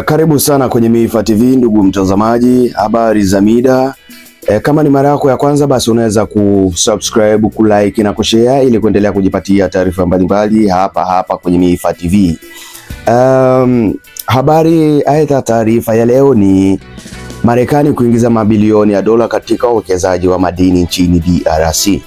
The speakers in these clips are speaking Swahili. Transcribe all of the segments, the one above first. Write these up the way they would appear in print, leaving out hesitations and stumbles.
Karibu sana kwenye Mifa TV ndugu mtazamaji, habari za mida. Kama ni mara yako ya kwanza basi unaweza kusubscribe, kulike na kushare ili kuendelea kujipatia taarifa mbalimbali hapa kwenye Mifa TV. Aidha taarifa ya leo ni Marekani kuingiza mabilioni ya dola katika uwekezaji wa madini nchini DRC.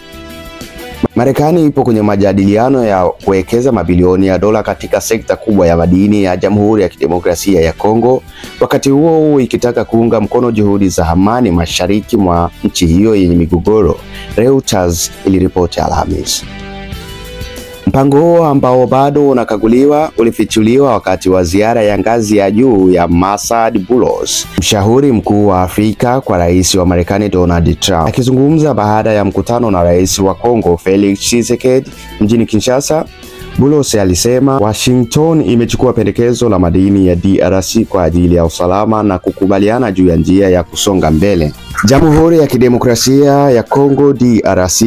Marekani ipo kwenye majadiliano ya kuwekeza mabilioni ya dola katika sekta kubwa ya madini ya Jamhuri ya Kidemokrasia ya Kongo, wakati huo ikitaka kuunga mkono juhudi za amani mashariki mwa nchi hiyo yenye migogoro, Reuters iliripoti Alhamisi. Mpango huo ambao bado unakaguliwa ulifichuliwa wakati wa ziara ya ngazi ya juu ya Masad Boulos, mshauri mkuu wa Afrika kwa rais wa Marekani Donald Trump. Akizungumza baada ya mkutano na rais wa Kongo Felix Tshisekedi mjini Kinshasa, Boulos alisema Washington imechukua pendekezo la madini ya DRC kwa ajili ya usalama na kukubaliana juu ya njia ya kusonga mbele. Jamhuri ya Kidemokrasia ya Kongo DRC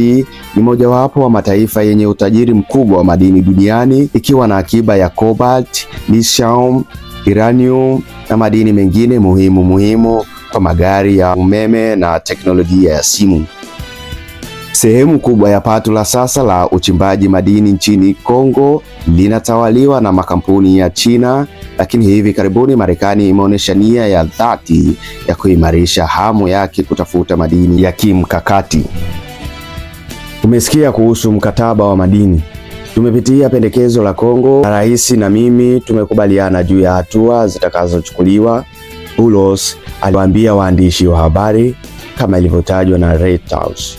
ni mojawapo wa mataifa yenye utajiri mkubwa wa madini duniani, ikiwa na akiba ya cobalt, lithium, uranium na madini mengine muhimu kwa magari ya umeme na teknolojia ya simu. Sehemu kubwa ya pato la sasa la uchimbaji madini nchini Kongo linatawaliwa na makampuni ya China, lakini hivi karibuni Marekani imeonyesha nia ya dhati ya kuimarisha hamu yake kutafuta madini ya kimkakati. Umesikia kuhusu mkataba wa madini. Tumepitia pendekezo la Kongo na rais na mimi tumekubaliana juu ya hatua zitakazochukuliwa, Boulos aliwaambia waandishi wa habari kama ilivyotajwa na Reuters.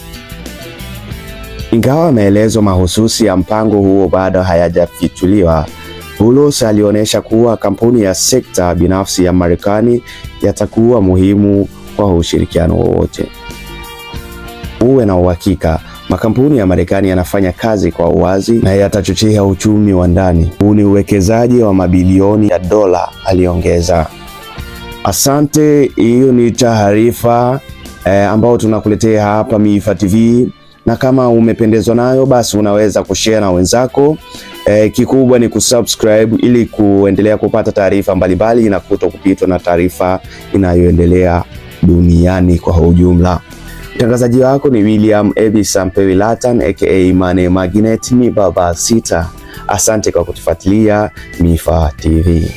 Ingawa maelezo mahususi ya mpango huo bado hayajafichuliwa, Boulos alionyesha kuwa kampuni ya sekta binafsi ya Marekani yatakuwa muhimu kwa ushirikiano wowote. Uwe na uhakika, makampuni ya Marekani yanafanya kazi kwa uwazi na yatachochea uchumi wa ndani. Huu ni uwekezaji wa mabilioni ya dola, aliongeza. Asante, hiyo ni taarifa ambao tunakuletea hapa Mifa TV. Na kama umependezwa nayo basi unaweza kushare na wenzako. Kikubwa ni kusubscribe ili kuendelea kupata taarifa mbalimbali na kutokupitwa na taarifa inayoendelea duniani kwa ujumla. Mtangazaji wako ni William Ebisampewilatan aka Mane Magnet, ni baba sita. Asante kwa kutufuatilia Mifa TV.